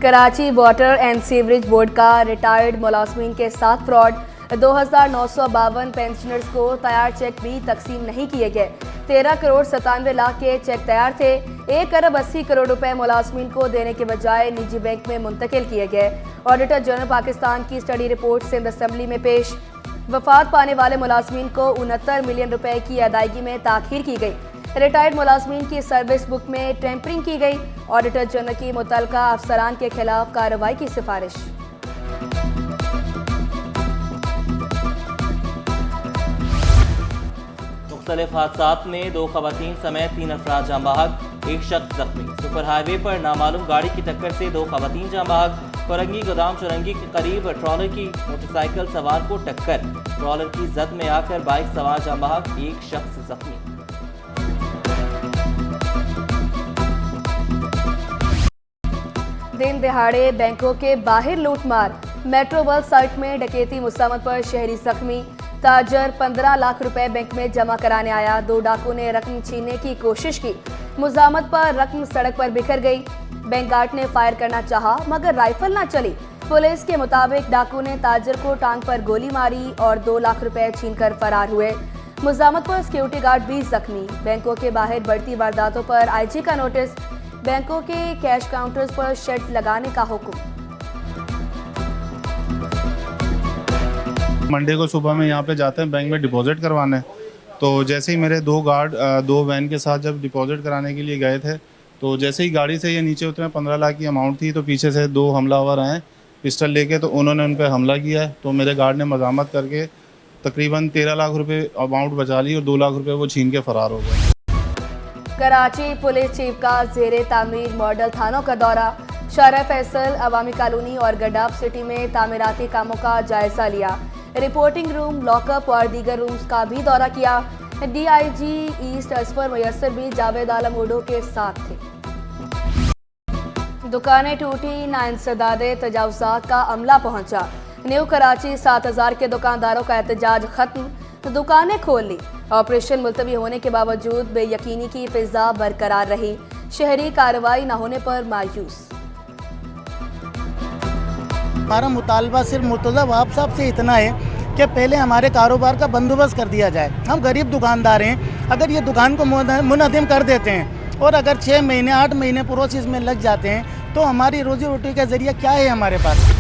Karachi water and sewerage board का retired मुलाजमीन के साथ फ्रॉड, 2,952 पेंशनर्स को तैयार चेक भी तकसीम नहीं किए गए। 13 करोड़ 97 लाख के चेक तैयार थे। 1 अरब 80 करोड़ रुपए मुलाजमीन को देने के बजाय निजी बैंक में मुंतकिल किए गए। ऑडिटर जनरल पाकिस्तान की स्टडी रिपोर्ट सिंध असेंबली में पेश। वफात पाने वाले मुलाजमीन को 69 मिलियन रुपए की अदायगी में ताखीर की गई। रिटायर्ड मुलाजमीन की सर्विस बुक में टेम्परिंग की गई। ऑडिटर जनरल की मुतल्लिका अफसरान के खिलाफ कार्रवाई की सिफारिश। मुख्तलिफ हादसात में 2 खवातीन समेत 3 अफराद जाँ बहक, 1 शख्स जख्मी। सुपर हाईवे पर नामालूम गाड़ी की टक्कर से 2 खवातीन जाँ बहक। फरंगी गोदाम चुरंगी के करीब ट्रॉलर की मोटरसाइकिल सवार को टक्कर, ट्रॉलर की जद में आकर बाइक सवार जाँ बहक, 1 शख्स जख्मी। दिन दिहाड़े बैंकों के बाहर लूटमार, मेट्रो वर्ल्ड साइट में डकैती मुस्तमद पर शहरी जख्मी। ताजर 15 लाख रुपए बैंक में जमा कराने आया, 2 डाकू ने रकम छीनने की कोशिश की। मुजामत पर रकम सड़क पर बिखर गई। बैंक गार्ड ने फायर करना चाहा मगर राइफल ना चली। पुलिस के मुताबिक डाकू ने ताजर को टांग पर गोली मारी और 2 लाख रुपए छीनकर फरार हुए। मुजामत पर सिक्योरिटी गार्ड भी जख्मी। बैंकों के बाहर बढ़ती वारदातों पर आईजी का नोटिस। बैंकों के कैश काउंटर्स पर शेड्स लगाने का हुक्म। मंडे को सुबह में यहाँ पे जाते हैं बैंक में डिपॉजिट करवाने, तो जैसे ही मेरे 2 गार्ड 2 वैन के साथ जब डिपॉजिट कराने के लिए गए थे, तो जैसे ही गाड़ी से ये नीचे उतरे, 15 लाख की अमाउंट थी, तो पीछे से 2 हमलावर आए पिस्टल लेके, तो उन्होंने उन पर हमला किया। तो मेरे गार्ड ने मजामत करके तकरीबन 13 लाख रुपए अमाउंट बचा ली और 2 लाख रुपए वो छीन के फरार हो गए। कराची पुलिस चीफ का ज़ेरे तामीर मॉडल थानों का दौरा। शारा फैसल, अवामी कॉलोनी और गडाफ सिटी में तामीराती कामों का जायजा लिया। रिपोर्टिंग रूम, लॉकअप और दीगर रूम्स का भी दौरा किया। डीआईजी ईस्ट असफर मुयस्सर भी जावेद आलम उडो के साथ थे। दुकानें टूटी, नाइंसदादे तजावुज़ात का अमला पहुंचा। न्यू कराची 7000 के दुकानदारों का एहतजाज खत्म, तो दुकानें खोल ली। ऑपरेशन मुलतवी होने के बावजूद बेयकीनी की फिजा बरकरार रही। शहरी कार्रवाई न होने पर मायूस। हमारा मुतालबा सिर्फ मुर्तज़ा वहाब साहब से इतना है कि पहले हमारे कारोबार का बंदोबस्त कर दिया जाए। हम गरीब दुकानदार हैं, अगर ये दुकान को मुनहदिम कर देते हैं और अगर 6 महीने 8 महीने प्रोसेस में लग जाते हैं, तो हमारी रोजी रोटी का जरिया क्या है हमारे पास।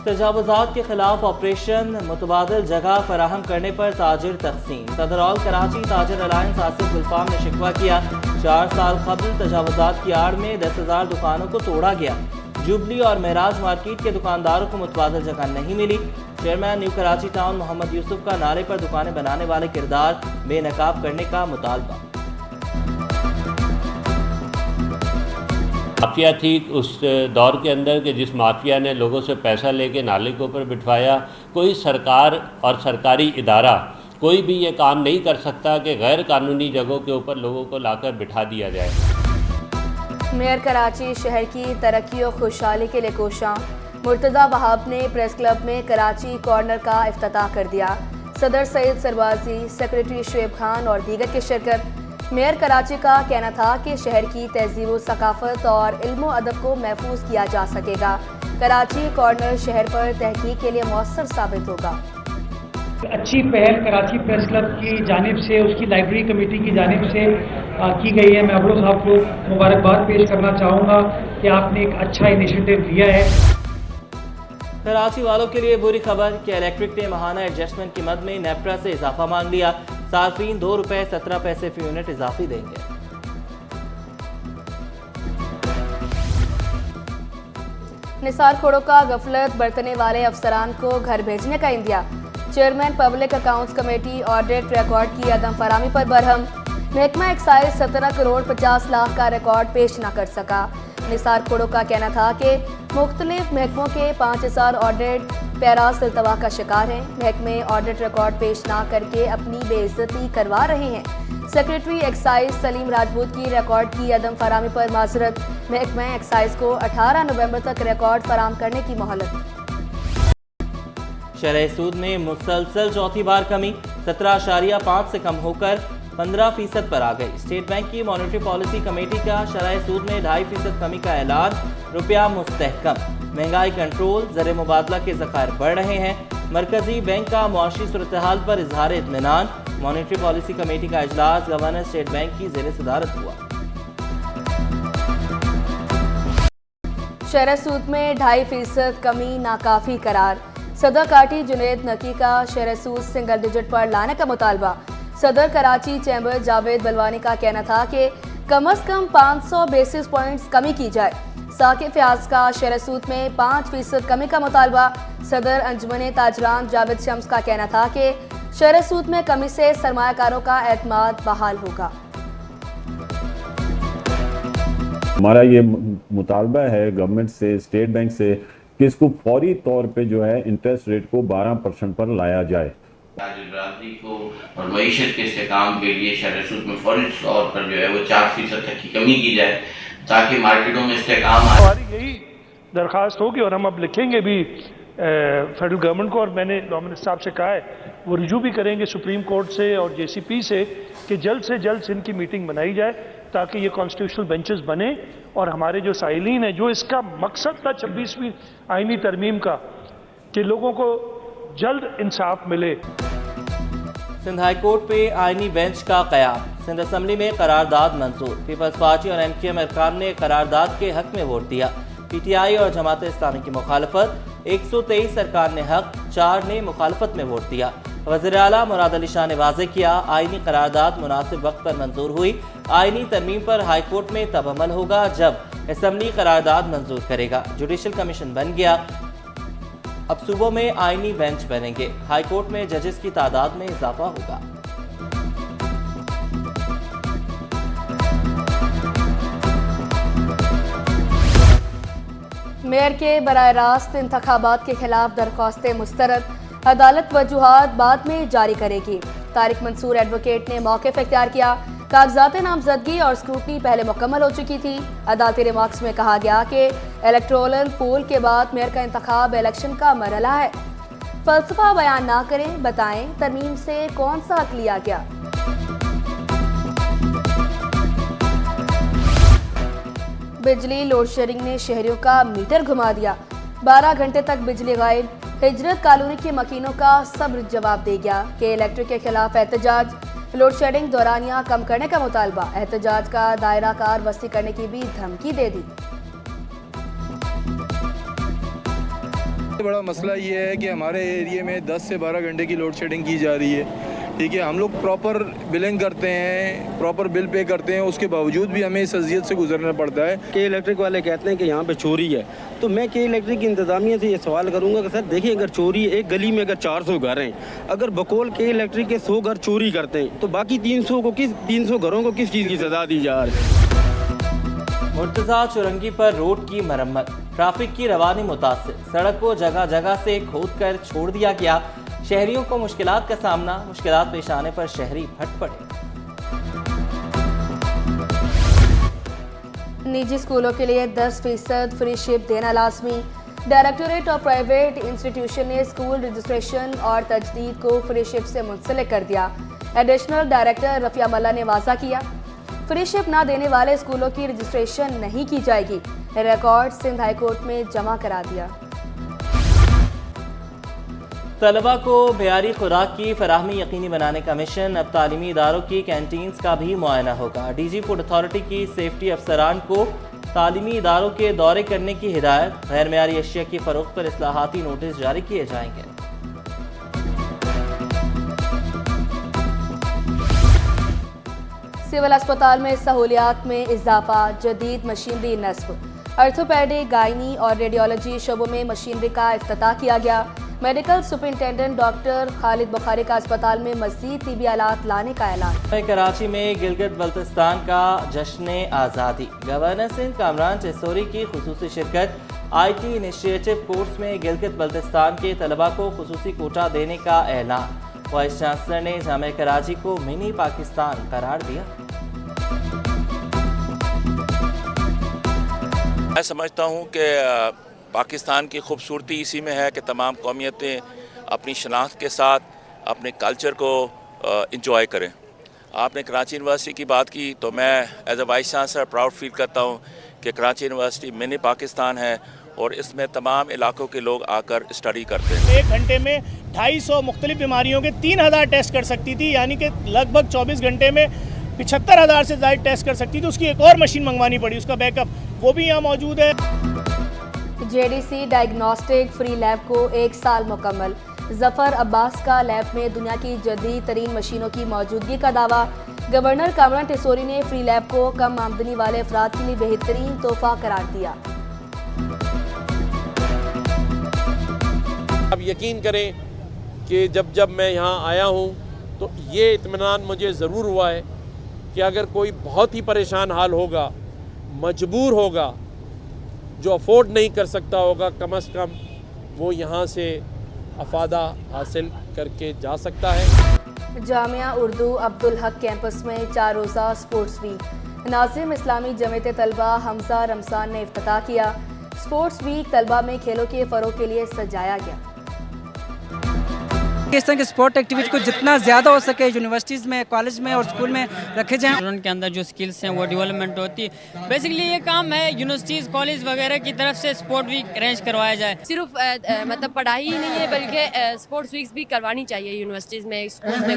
तजावुज़ात के खिलाफ ऑपरेशन, मुतबादिल जगह फराहम करने पर ताजिर तकसीम। सदर ऑल कराची ताजिर अलायंस आसिफ गुलफाम ने शिकवा किया, 4 साल कबल तजावुज़ात की आड़ में 10,000 दुकानों को तोड़ा गया। जुबली और महराज मार्केट के दुकानदारों को मुतबादिल जगह नहीं मिली। Chairman new Karachi town Mohammad Yusuf का नारे पर दुकानें बनाने वाले किरदार बेनकाब करने का मुतालबा। माफिया थी उस दौर के अंदर कि जिस माफिया ने लोगों से पैसा लेके नाले के ऊपर बिठवाया। कोई सरकार और सरकारी इदारा कोई भी ये काम नहीं कर सकता कि गैर कानूनी जगहों के ऊपर लोगों को लाकर बिठा दिया जाए। मेयर कराची शहर की तरक्की और खुशहाली के लिए कोशां। मुर्तज़ा वहाब ने प्रेस क्लब में कराची कॉर्नर का इफ्तिताह कर दिया। सदर सईद सरवाजी, सेक्रेटरी शुएब खान और दीगर की शिरकत। मेयर कराची का कहना था कि शहर की तहजीब व सकाफत और इल्म अदब को महफूज किया जा सकेगा। कराची कॉर्नर शहर पर तहकीक के लिए मौसर साबित होगा। अच्छी पहल कराची प्रेस क्लब की जानिब से, उसकी लाइब्रेरी कमेटी की जानिब से की गई है। मैं अब्दुल साहब को मुबारकबाद पेश करना चाहूँगा कि आपने एक अच्छा इनिशिएटिव लिया है। कराची वालों के लिए बुरी खबर कि इलेक्ट्रिक ने माहाना एडजस्टमेंट की मद में नेप्रा से इजाफा मांग लिया। सार्फिन 2 रुपये 17 पैसे फी यूनिट इजाफी देंगे। निसार खोड़ों का गफलत बरतने वाले अफसरान को घर भेजने का India. Chairman public accounts committee audit record की अदम फरामी पर बरहम। महकमा एक्साइज 17 करोड़ 50 लाख का रिकॉर्ड पेश न कर सका। निसार खोड़ों का कहना था कि मुख्तलिफ महकमों के 5000 ऑडिट पैरास इल्तवा का शिकार हैं। महकमे ऑडिट रिकॉर्ड पेश ना करके अपनी बेइज्जती करवा रहे हैं। सेक्रेटरी एक्साइज सलीम राजपूत की रिकॉर्ड की अदम फरामी पर माजरत। महकमा एक्साइज को 18 नवंबर तक रिकॉर्ड फराम करने की मोहलत। शरह सूद में मुसलसल चौथी बार कमी, 17.5 से कम होकर 15% पर आ गई। स्टेट बैंक की मॉनेटरी पॉलिसी कमेटी का शरह सूद में 2.5% कमी का ऐलान। रुपया मुस्तहकम, महंगाई कंट्रोल, ज़र मुबादला के ज़खायर बढ़ रहे हैं। मरकजी बैंक का मुआशी सूरत हाल पर इजहार इत्मीनान। मॉनेटरी पॉलिसी कमेटी का इजलास गवर्नर स्टेट बैंक की ज़ेर सदारत हुआ। शरह सूद में 2.5% कमी नाकाफी करार। सदर काटी जुनेद नकी का शरह सूद सिंगल डिजिट पर लाने का मुतालबा। सदर कराची चैम्बर जावेद बलवानी का कहना था कि कम अज कम 500 बेसिस पॉइंट्स कमी की जाए। साकिब फयाज का शरह सूद में 5% कमी का मुतालबा। सदर अंजुमन ताजरान जावेद शम्स का कहना था कि शरह सूद में कमी से सरमायाकारों का एतमाद बहाल होगा। हमारा ये मुतालबा है गवर्नमेंट से, स्टेट बैंक से, कि इसको फौरी तौर पे जो है इंटरेस्ट रेट को 12% पर लाया जाए। ताजराती को और मईशत के इस्तेकाम के लिए शरह सूद में फौरी तौर पर जो है वो 4% तक की कमी की जाए ताकि मार्केटों में इस्तेकाम आए। हमारी यही दरख्वास्त होगी और हम अब लिखेंगे भी फेडरल गवर्नमेंट को, और मैंने लॉ मिनिस्टर साहब से कहा है वो रिव्यू भी करेंगे सुप्रीम कोर्ट से और JCP से कि जल्द से जल्द सिंध की मीटिंग बनाई जाए ताकि ये कॉन्स्टिट्यूशनल बेंचेस बने और हमारे जो साइलिन है, जो इसका मकसद था 26वीं आईनी तरमीम का, कि लोगों को जल्द इंसाफ मिले। सिंध हाई कोर्ट पे आईनी बेंच का क़याम। सिंध असम्बली में करारदाद मंजूर। पीपल्स पार्टी और MKM अरकान ने करारदाद के हक में वोट दिया। PTI और जमात इस्लामी की मुखालफत। 123 अरकान ने हक, 4 ने मुखालफत में वोट दिया। वज़ीर आला मुराद अली शाह ने वाज़ेह किया, आईनी करारदाद मुनासिब वक्त पर मंजूर हुई। आईनी तरमीम पर हाई कोर्ट में तब अमल होगा जब असम्बली करारदाद मंजूर करेगा। जुडिशल कमीशन बन गया, अब सूबों में आईनी बेंच बनेंगे। हाई कोर्ट में जजेस की तादाद में इजाफा होगा। मेयर के बराह रास्त इंतखाबात के खिलाफ दरख्वास्तें मुस्तरद। अदालत वजूहात बाद में जारी करेगी। तारिक मंसूर एडवोकेट ने मौक़िफ़ इख्तियार किया। कागजात नामजदगी और स्क्रूटनी पहले मुकम्मल हो चुकी थी। अदालती रिमार्क्स में कहा गया कि इलेक्टोरल पोल के बाद मेयर का इंतखाब इलेक्शन का मरहला है। फलसफा बयान ना करें, बताएं तरमीम से कौन सा हक लिया गया। बिजली लोड शेडिंग ने शहरियों का मीटर घुमा दिया। 12 घंटे तक बिजली गायब। हिजरत कॉलोनी के मकीनों का सब्र जवाब दे गया कि इलेक्ट्रिक के खिलाफ एहतजाज। लोड शेडिंग दौरानिया कम करने का मुतालबा। एहतजाज का दायरा कार वसी करने की भी धमकी दे दी। बड़ा मसला ये है कि हमारे एरिया में 10 से 12 घंटे की लोड शेडिंग की जा रही है। ठीक है, हम लोग प्रॉपर बिलिंग करते हैं, प्रॉपर बिल पे करते हैं, उसके बावजूद भी हमें इस अजियत से गुजरना पड़ता है। के इलेक्ट्रिक वाले कहते हैं कि यहाँ पे चोरी है, तो मैं के इलेक्ट्रिक की इंतजामिया से ये सवाल करूँगा कि सर देखिए, अगर चोरी एक गली में अगर 400 घर हैं, अगर बकौल के इलेक्ट्रिक के 100 घर चोरी करते हैं तो बाकी 300 घरों को किस चीज़ की सजा दी जा रही है। मुर्तज़ा चुरंगी पर रोड की मरम्मत। ट्रैफिक की रवानी मुतासिर। सड़क को जगह जगह से खोद कर छोड़ दिया गया। शहरियों को मुश्किलात का सामना। मुश्किलात पेश आने पर शहरी फट पड़े। निजी स्कूलों के लिए 10% फ्री शिप देना लाजमी। डायरेक्टोरेट ऑफ प्राइवेट इंस्टीट्यूशन ने स्कूल रजिस्ट्रेशन और तजदीद को फ्री शिप से मुंसलिक कर दिया। एडिशनल डायरेक्टर रफिया मल्ला ने वाज़ा किया, फ्री शिप ना देने वाले स्कूलों की रजिस्ट्रेशन नहीं की जाएगी। रिकॉर्ड सिंध हाई कोर्ट में जमा करा दिया। तलबा को बेयारी खुराक की फराहमी यकीनी बनाने का मिशन। अब तालीमी इदारों की कैंटीन्स का भी मुआयना होगा। DG फूड अथॉरिटी की सेफ्टी अफसरान को तालीमी इदारों के दौरे करने की हिदायत। गैर मेयारी अशिया की फरोख्त पर इस्लाहाती नोटिस जारी किए जाएंगे। सिविल अस्पताल में सहूलियात में इजाफा। जदीद मशीनरी नस्ब। अर्थोपैडिक, गायनी और रेडियोलॉजी शोबों में मशीनरी का इफ्तिताह किया गया। Medical superintendent doctor Khalid Bukhari का अस्पताल में मज़ीद तिबी आलात लाने का ऐलान। कराची में गिलगित बल्तिस्तान का जश्न आज़ादी। गवर्नर सिंध कामरान चेसोरी की खुसूसी शिरकत। IT इनिशिएटिव कोर्स में गिलगित बल्तिस्तान के तलबा को खुसूसी कोटा देने का ऐलान। वाइस चांसलर ने जामिया कराची को मिनी पाकिस्तान करार दिया। मैं समझता हूँ कि पाकिस्तान की खूबसूरती इसी में है कि तमाम कौमियतें अपनी शनाख्त के साथ अपने कल्चर को इंजॉय करें। आपने कराची यूनिवर्सिटी की बात की तो मैं as a vice chancellor proud feel करता हूँ कि कराची यूनिवर्सिटी मिनी पाकिस्तान है और इसमें तमाम इलाकों के लोग आकर स्टडी करते हैं। 1 घंटे में 250 मुख्तलिफ बीमारियों के 3000 टेस्ट कर सकती थी, यानी कि लगभग 24 घंटे में 75,000 से ज़्यादा टेस्ट कर सकती थी। उसकी एक और मशीन मंगवानी पड़ी, उसका बैकअप वो भी यहाँ मौजूद है। जेडीसी डायग्नोस्टिक फ्री लैब को 1 साल मुकम्मल। जफर अब्बास का लैब में दुनिया की जदीद तरीन मशीनों की मौजूदगी का दावा। गवर्नर कामरान टिसोरी ने फ्री लैब को कम आमदनी वाले अफराद के लिए बेहतरीन तोहफा करार दिया। अब यकीन करें कि जब मैं यहाँ आया हूँ तो ये इत्मीनान मुझे ज़रूर हुआ है कि अगर कोई बहुत ही परेशान हाल होगा, मजबूर होगा, जो अफोर्ड नहीं कर सकता होगा, कम से कम वो यहाँ से अफादा हासिल करके जा सकता है। जामिया उर्दू अब्दुल हक कैंपस में 4 रोज़ा स्पोर्ट्स वीक। नाज़िम इस्लामी जमीयत तलबा हमजा रमज़ान ने इफ्तिताह किया। स्पोर्ट्स वीक तलबा में खेलों के फ़रोग़ के लिए सजाया गया। इस तरह के स्पोर्ट एक्टिविटी को जितना ज़्यादा हो सके यूनिवर्सिटीज़ में, कॉलेज में और स्कूल में रखे जाएं। उनके अंदर जो स्किल्स हैं वो डेवलपमेंट होती है। बेसिकली ये काम है यूनिवर्सिटीज़, कॉलेज वगैरह की तरफ से स्पोर्ट वीक अरेंज करवाया जाए। सिर्फ मतलब पढ़ाई ही नहीं है बल्कि स्पोर्ट्स वीक्स भी करवानी चाहिए यूनिवर्सिटीज़ में, स्कूल्स में।